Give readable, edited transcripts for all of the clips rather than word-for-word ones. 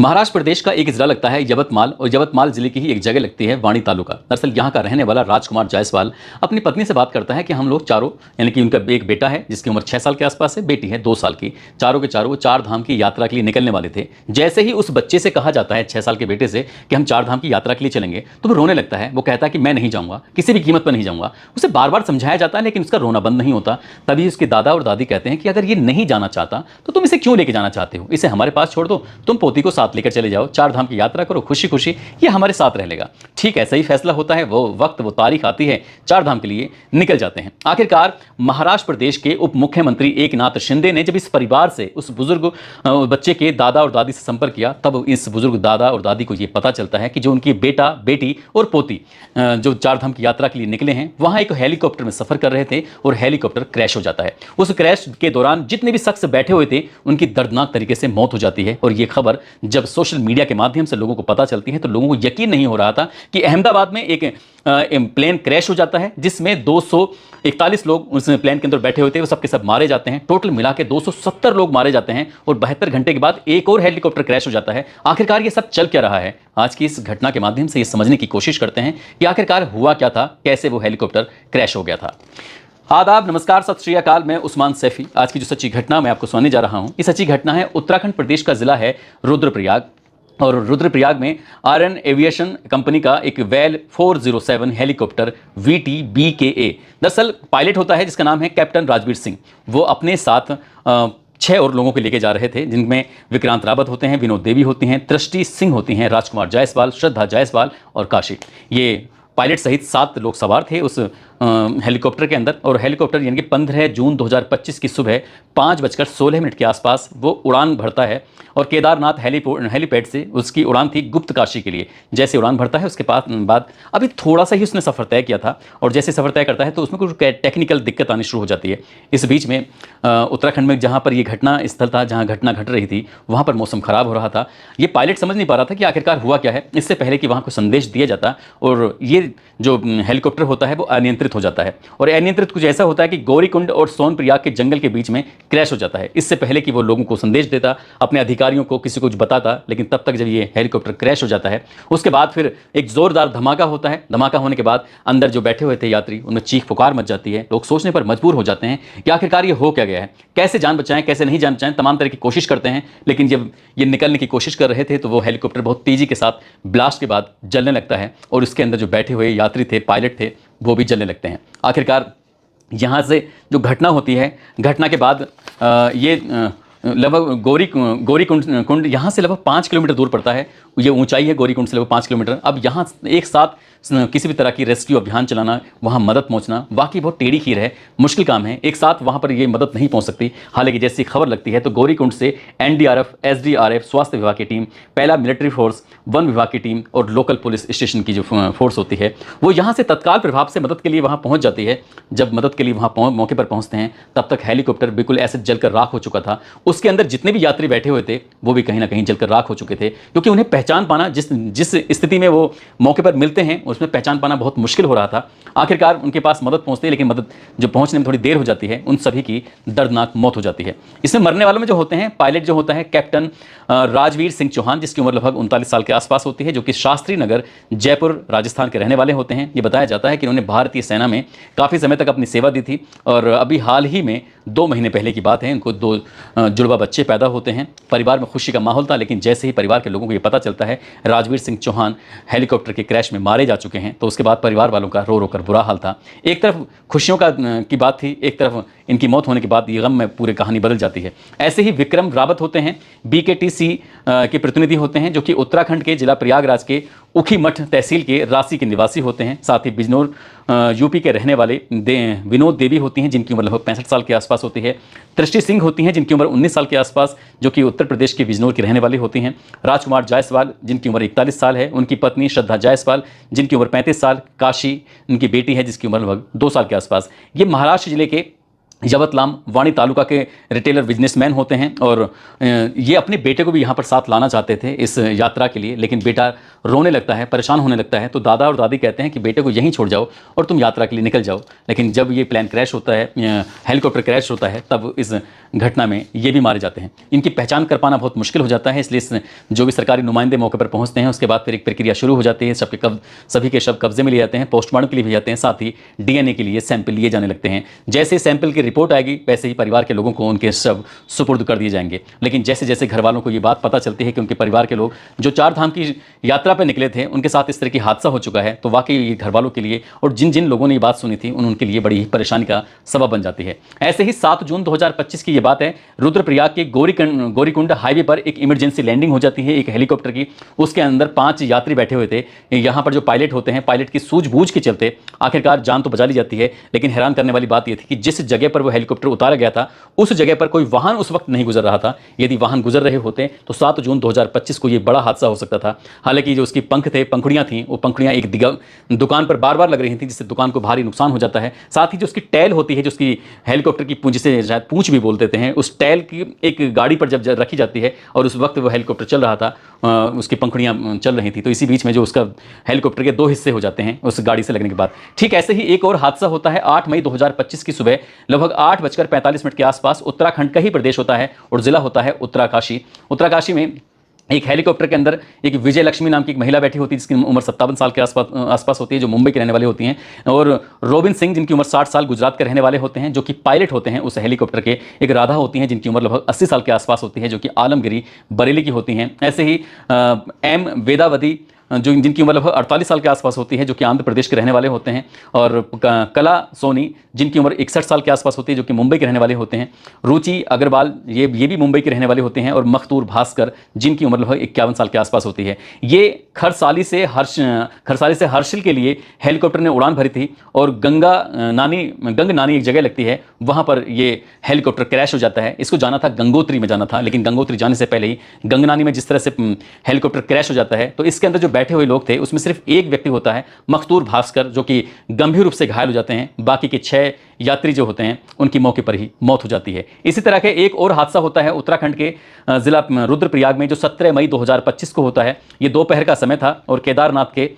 महाराष्ट्र प्रदेश का एक जिला लगता है यवतमाल, और यवतमाल जिले की ही एक जगह लगती है वाणी तालुका। दरअसल यहाँ का रहने वाला राजकुमार जायसवाल अपनी पत्नी से बात करता है कि हम लोग चारों, यानी कि उनका एक बेटा है जिसकी उम्र 6 साल के आसपास है, बेटी है 2 साल की, चारों के चारों वो 4 धाम की यात्रा के लिए निकलने वाले थे। जैसे ही उस बच्चे से कहा जाता है, 6 साल के बेटे से, कि हम 4 धाम की यात्रा के लिए चलेंगे, तो वो रोने लगता है। वो कहता है कि मैं नहीं जाऊँगा, किसी भी कीमत पर नहीं जाऊँगा। उसे बार बार समझाया जाता है लेकिन उसका रोना बंद नहीं होता। तभी उसके दादा और दादी कहते हैं कि अगर ये नहीं जाना चाहता तो तुम इसे क्यों लेके जाना चाहते हो, इसे हमारे पास छोड़ दो, तुम पोती को साथ लेकर चले जाओ, 4 धाम की यात्रा करो, खुशी खुशी ये हमारे साथ रह लेगा। ठीक ऐसा ही फैसला होता है। वो वक्त, वो तारीख आती है, 4 धाम के लिए निकल जाते हैं। आखिरकार महाराष्ट्र प्रदेश के उप मुख्यमंत्री एकनाथ शिंदे ने जब इस परिवार से, उस बुजुर्ग बच्चे के दादा और दादी से संपर्क किया, तब इस बुजुर्ग दादा और दादी को यह पता चलता है कि जो उनकी बेटा, बेटी और पोती जो 4 धाम की यात्रा के लिए निकले हैं, वहां एक हेलीकॉप्टर में सफर कर रहे थे और हेलीकॉप्टर क्रैश हो जाता है। उस क्रैश के दौरान जितने भी शख्स बैठे हुए थे उनकी दर्दनाक तरीके से मौत हो जाती है। और यह खबर जब सोशल मीडिया के माध्यम से लोगों को पता चलती है तो लोगों को यकीन नहीं हो रहा था कि अहमदाबाद में एक प्लेन क्रैश हो जाता है जिसमें 241 लोग उस प्लेन के अंदर बैठे हुए थे, वो सबके सब मारे जाते हैं। टोटल मिला के 270 लोग मारे जाते हैं और 72 घंटे के बाद एक और हेलीकॉप्टर क्रैश हो जाता है। आखिरकार ये सब चल क्या रहा है, आज की इस घटना के माध्यम से ये समझने की कोशिश करते हैं कि आखिरकार हुआ क्या था, कैसे वो हेलीकॉप्टर क्रैश हो गया था। आदाब, नमस्कार, सत श्री अकाल। मैं उस्मान सैफी। आज की जो सच्ची घटना मैं आपको सुनाने जा रहा हूं, ये सच्ची घटना है उत्तराखंड प्रदेश का जिला है रुद्रप्रयाग। और रुद्रप्रयाग में आरएन एविएशन कंपनी का एक वेल 407 हेलीकॉप्टर VT-BKA, दरअसल पायलट होता है जिसका नाम है कैप्टन राजवीर सिंह। वो अपने साथ 6 और लोगों को लेके जा रहे थे, जिनमें विक्रांत रावत होते हैं, विनोद देवी होती हैं, दृष्टि सिंह होती हैं, राजकुमार जायसवाल, श्रद्धा जायसवाल और काशी। ये पायलट सहित 7 लोग सवार थे उस हेलीकॉप्टर के अंदर। और हेलीकॉप्टर यानी कि 15 जून 2025 की सुबह 5:16 के आसपास वो उड़ान भरता है और केदारनाथ हेलीपैड से उसकी उड़ान थी गुप्त काशी के लिए। जैसे उड़ान भरता है उसके बाद अभी थोड़ा सा ही उसने सफ़र तय किया था, और जैसे सफ़र तय करता है तो उसमें कुछ टेक्निकल दिक्कत आनी शुरू हो जाती है। इस बीच में उत्तराखंड में जहाँ पर ये घटना स्थल था, जहाँ घटना घट रही थी, वहाँ पर मौसम ख़राब हो रहा था। ये पायलट समझ नहीं पा रहा था कि आखिरकार हुआ क्या है। इससे पहले कि वहाँ को संदेश दिया जाता, और ये जो हेलीकॉप्टर होता है वो अनियंत्रित हो जाता है। और अनियंत्रित कुछ ऐसा होता है कि गौरीकुंड और सोनप्रयाग के जंगल के बीच में क्रैश हो जाता है। इससे पहले कि वो लोगों को संदेश देता, अपने अधिकारियों को, किसी को कुछ बताता, लेकिन तब तक जब ये हेलीकॉप्टर क्रैश हो जाता है, उसके बाद फिर एक जोरदार धमाका होता है। धमाका होने के बाद अंदर जो बैठे हुए थे यात्री, उनमें चीख पुकार मच जाती है। लोग सोचने पर मजबूर हो जाते हैं कि आखिरकार ये हो क्या गया है, कैसे जान बचाएं, कैसे नहीं जान बचाएं, तमाम तरह की कोशिश करते हैं। लेकिन जब ये निकलने की कोशिश कर रहे थे तो वो हेलीकॉप्टर बहुत तेजी के साथ ब्लास्ट के बाद जलने लगता है, और उसके अंदर जो बैठे हुए यात्री थे, पायलट थे, वो भी जलने लगते हैं। आखिरकार यहाँ से जो घटना होती है, घटना के बाद ये लगभग गौरीकुंड यहाँ से लगभग 5 किलोमीटर दूर पड़ता है। ये ऊंचाई है गौरीकुंड से लगभग 5 किलोमीटर। अब यहाँ एक साथ किसी भी तरह की रेस्क्यू अभियान चलाना, वहाँ मदद पहुँचना वाकई बहुत टेढ़ी खीर है, मुश्किल काम है। एक साथ वहाँ पर ये मदद नहीं पहुँच सकती। हालांकि जैसी खबर लगती है तो गौरीकुंड से NDRF, SDRF, स्वास्थ्य विभाग की टीम, पहला मिलिट्री फोर्स, वन विभाग की टीम और लोकल पुलिस स्टेशन की जो फोर्स होती है, वो यहाँ से तत्काल प्रभाव से मदद के लिए वहाँ पहुँच जाती है। जब मदद के लिए वहाँ मौके पर पहुँचते हैं तब तक हेलीकॉप्टर बिल्कुल ऐसे जलकर राख हो चुका था। उसके अंदर जितने भी यात्री बैठे हुए थे वो भी कहीं ना कहीं जलकर राख हो चुके थे, क्योंकि उन्हें पहचान पाना, जिस स्थिति में वो मौके पर मिलते हैं उसमें पहचान पाना बहुत मुश्किल हो रहा था। आखिरकार उनके पास मदद पहुंचती है, लेकिन मदद जो पहुंचने में थोड़ी देर हो जाती है, उन सभी की दर्दनाक मौत हो जाती है। इसमें मरने वालों में जो होते हैं, पायलट जो होता है कैप्टन राजवीर सिंह चौहान, जिसकी उम्र लगभग 39 साल के आसपास होती है, जो कि शास्त्री नगर, जयपुर, राजस्थान के रहने वाले होते हैं। ये बताया जाता है कि उन्होंने भारतीय सेना में काफ़ी समय तक अपनी सेवा दी थी, और अभी हाल ही में 2 महीने पहले की बात है, इनको 2 जुड़वा बच्चे पैदा होते हैं। परिवार में खुशी का माहौल था, लेकिन जैसे ही परिवार के लोगों को ये पता चलता है राजवीर सिंह चौहान हेलीकॉप्टर के क्रैश में मारे जा चुके हैं, तो उसके बाद परिवार वालों का रो रो कर बुरा हाल था। एक तरफ खुशियों की बात थी, एक तरफ इनकी मौत होने के बाद ये गम में पूरी कहानी बदल जाती है। ऐसे ही विक्रम रावत होते हैं, BKTC के प्रतिनिधि होते हैं, जो कि उत्तराखंड के जिला प्रयागराज के उखीमठ तहसील के राशि के निवासी होते हैं। साथ ही बिजनौर UP के रहने वाले विनोद देवी होती हैं, जिनकी उम्र लगभग 65 साल के आसपास होती है। दृष्टि सिंह होती हैं, जिनकी उम्र 19 साल के आसपास, जो कि उत्तर प्रदेश के बिजनौर की रहने वाली होती हैं। राजकुमार जायसवाल, जिनकी उम्र 41 साल है, उनकी पत्नी श्रद्धा जायसवाल, जिनकी उम्र 35 साल, काशी उनकी बेटी है, जिसकी उम्र लगभग 2 साल के आसपास। ये महाराष्ट्र जिले के यवतलाम वाणी तालुका के रिटेलर बिजनेसमैन होते हैं और ये अपने बेटे को भी यहाँ पर साथ लाना चाहते थे इस यात्रा के लिए, लेकिन बेटा रोने लगता है, परेशान होने लगता है। तो दादा और दादी कहते हैं कि बेटे को यहीं छोड़ जाओ और तुम यात्रा के लिए निकल जाओ। लेकिन जब ये प्लेन क्रैश होता है, हेलीकॉप्टर क्रैश होता है, तब इस घटना में ये भी मारे जाते हैं। इनकी पहचान कर पाना बहुत मुश्किल हो जाता है, इसलिए जो भी सरकारी नुमाइंदे मौके पर पहुँचते हैं उसके बाद फिर एक प्रक्रिया शुरू हो जाती है। सभी के शव कब्जे में लिए जाते हैं, पोस्टमार्टम के लिए भी जाते हैं, साथ ही DNA के लिए सैंपल लिए जाने लगते हैं। जैसे सैंपल की रिपोर्ट आएगी वैसे ही परिवार के लोगों को उनके शव सुपुर्द कर दिए जाएंगे। लेकिन जैसे जैसे घर वालों को ये बात पता चलती है कि उनके परिवार के लोग जो 4 धाम की यात्रा पर निकले थे उनके साथ इस तरह की हादसा हो चुका है, तो वाकई ये घर वालों के लिए और जिन जिन लोगों ने ये बात सुनी थी उनके लिए बड़ी ही परेशानी का सबब बन जाती है। ऐसे ही 7 जून 2025 की ये बात है, रुद्रप्रयाग के गौरीकुंड हाईवे पर एक इमरजेंसी लैंडिंग हो जाती है एक हेलीकॉप्टर की। उसके अंदर 5 यात्री बैठे हुए थे। यहाँ पर जो पायलट होते हैं, पायलट की सूझबूझ के चलते आखिरकार जान तो बचा ली जाती है। लेकिन हैरान करने वाली बात यह थी कि जिस जगह पर वो हेलीकॉप्टर उतारा गया था उस जगह पर कोई वाहन उस वक्त नहीं गुजर रहा था। यदि वाहन गुजर रहे होते तो 7 जून 2025 को ये बड़ा हादसा हो सकता था। हालांकि जो उसकी पंखुड़ियां थीं, वो पंखुड़ियां एक दुकान पर बार बार लग रही थी, जिससे दुकान को भारी नुकसान हो जाता है। साथ ही जो उसकी टैल होती है, जो उसकी हेलीकॉप्टर की जिसे शायद पूंछ भी बोल देते हैं, उस टैल की एक गाड़ी पर जब रखी जाती है और उस वक्त वो हेलीकॉप्टर चल रहा था, उसकी पंखुड़ियां चल रही थी, तो इसी बीच में जो उसका हेलीकॉप्टर के 2 हिस्से हो जाते हैं उस गाड़ी से लगने के बाद। ठीक ऐसे ही एक और हादसा होता है 8 मई 2025 की सुबह लगभग 8:45 के आसपास। उत्तराखंड का ही प्रदेश होता है और जिला होता है उत्तराकाशी। उत्तराकाशी में एक हेलीकॉप्टर के अंदर एक विजय लक्ष्मी नाम की एक महिला बैठी होती है जिसकी उम्र 57 साल के आसपास होती है, जो मुंबई के रहने वाले होती हैं, और रोबिन सिंह जिनकी उम्र 60 साल गुजरात के रहने वाले होते हैं, जो कि पायलट होते हैं उस हेलीकॉप्टर के। एक राधा होती हैं जिनकी उम्र लगभग 80 साल के आसपास होती है, जो कि आलमगिरी बरेली की होती हैं। ऐसे ही एम वेदावती जिनकी उम्र लगभग 48 साल के आसपास होती है, जो कि आंध्र प्रदेश के रहने वाले होते हैं, और कला सोनी जिनकी उम्र 61 साल के आसपास होती है, जो कि मुंबई के रहने वाले होते हैं। रुचि अग्रवाल ये भी मुंबई के रहने वाले होते हैं, और मखतूर भास्कर जिनकी उम्र लगभग 51 साल के आसपास होती है। ये खरसाली से हर्षिल के लिए हेलीकॉप्टर ने उड़ान भरी थी और गंग नानी एक जगह लगती है, वहाँ पर ये हेलीकॉप्टर क्रैश हो जाता है। इसको जाना था गंगोत्री में जाना था, लेकिन गंगोत्री जाने से पहले ही गंगनानी में जिस तरह से हेलीकॉप्टर क्रैश हो जाता है, तो इसके अंदर जो बैठे हुए लोग थे उसमें सिर्फ एक व्यक्ति होता है मखतूर भास्कर, जो कि गंभीर रूप से घायल हो जाते हैं। बाकी के 6 यात्री जो होते हैं उनकी मौके पर ही मौत हो जाती है। इसी तरह के एक और हादसा होता है उत्तराखंड के जिला रुद्रप्रयाग में, जो 17 मई 2025 को होता है। ये दोपहर का समय था और केदारनाथ के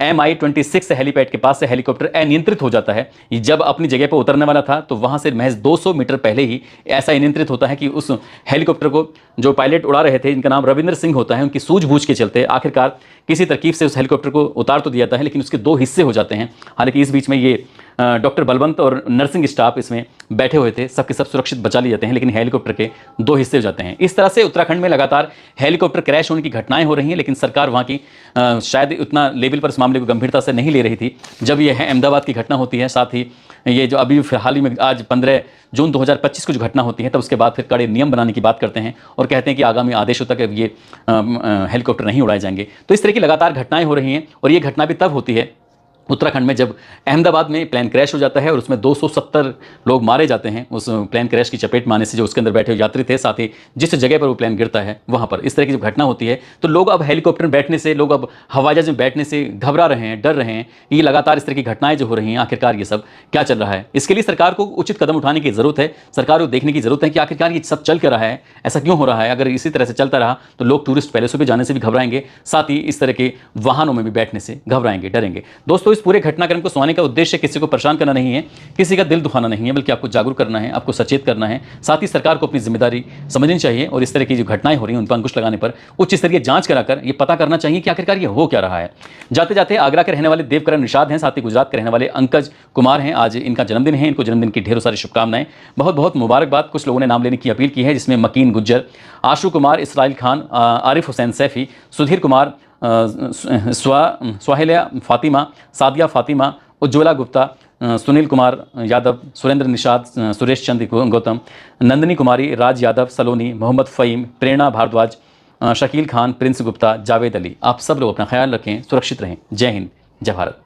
MI-26 हेलीपैड के पास से हेलीकॉप्टर अनियंत्रित हो जाता है। जब अपनी जगह पर उतरने वाला था तो वहां से महज 200 मीटर पहले ही ऐसा अनियंत्रित होता है कि उस हेलीकॉप्टर को जो पायलट उड़ा रहे थे, इनका नाम रविंद्र सिंह होता है, उनकी सूझबूझ के चलते आखिरकार किसी तरकीब से उस हेलीकॉप्टर को उतार तो दिया जाता है, लेकिन उसके 2 हिस्से हो जाते हैं। हालांकि इस बीच में ये डॉक्टर बलवंत और नर्सिंग स्टाफ इसमें बैठे हुए थे, सबके सब सुरक्षित बचा लिए जाते हैं, लेकिन हेलीकॉप्टर के 2 हिस्से हो जाते हैं। इस तरह से उत्तराखंड में लगातार हेलीकॉप्टर क्रैश होने की घटनाएं हो रही हैं, लेकिन सरकार वहाँ की शायद उतना लेवल पर इस मामले को गंभीरता से नहीं ले रही थी। जब ये अहमदाबाद की घटना होती है, साथ ही ये जो अभी हाल ही में आज 15 जून 2025 को जो घटना होती है, तब उसके बाद फिर कड़े नियम बनाने की बात करते हैं और कहते हैं कि आगामी आदेशों तक ये हेलीकॉप्टर नहीं उड़ाए जाएंगे। तो इस तरह की लगातार घटनाएं हो रही हैं, और ये घटना भी तब होती है उत्तराखंड में जब अहमदाबाद में प्लेन क्रैश हो जाता है और उसमें 270 लोग मारे जाते हैं उस प्लेन क्रैश की चपेट में आने से, जो उसके अंदर बैठे हुए यात्री थे, साथ ही जिस जगह पर वो प्लेन गिरता है वहाँ पर। इस तरह की जब घटना होती है तो लोग अब हेलीकॉप्टर में बैठने से, लोग अब हवाई जहाज में बैठने से घबरा रहे हैं, डर रहे हैं। ये लगातार इस तरह की घटनाएं जो हो रही हैं, आखिरकार ये सब क्या चल रहा है? इसके लिए सरकार को उचित कदम उठाने की जरूरत है। सरकार को देखने की जरूरत है कि आखिरकार ये सब चल कर रहा है, ऐसा क्यों हो रहा है। अगर इसी तरह से चलता रहा तो लोग टूरिस्ट पैलेसों पर जाने से भी घबराएंगे, साथ ही इस तरह के वाहनों में भी बैठने से घबराएंगे, डरेंगे। दोस्तों, इस पूरे घटनाक्रम को सुनाने का उद्देश्य किसी को परेशान करना नहीं है, किसी का दिल दुखाना नहीं है, बल्कि आपको जागरूक करना है, आपको सचेत करना है। साथ ही सरकार को अपनी जिम्मेदारी समझनी चाहिए और इस तरह की जो घटनाएं हो रही हैं उन पर अंकुश लगाने पर उच्च स्तरीय जांच कराकर ये पता करना चाहिए कि आखिरकार ये हो क्या रहा है। जाते जाते आगरा के रहने वाले देवकरण निषाद हैं, साथ ही गुजरात के रहने वाले अंकज कुमार हैं। आज इनका जन्मदिन है, इनको जन्मदिन की ढेरों सारी शुभकामनाएं, बहुत बहुत मुबारकबाद। कुछ लोगों ने नाम लेने की अपील की है, जिसमें मकीन गुज्जर, आशु कुमार, इसराइल खान, आरिफ हुसैन सैफी, सुधीर कुमार, स्वाहिलिया फातिमा, सादिया फातिमा, उज्ज्वला गुप्ता, सुनील कुमार यादव, सुरेंद्र निषाद, सुरेश चंद्र गौतम, नंदिनी कुमारी, राज यादव, सलोनी, मोहम्मद फ़हीम, प्रेरणा भारद्वाज, शकील खान, प्रिंस गुप्ता, जावेद अली। आप सब लोग अपना ख्याल रखें, सुरक्षित रहें। जय हिंद, जय भारत।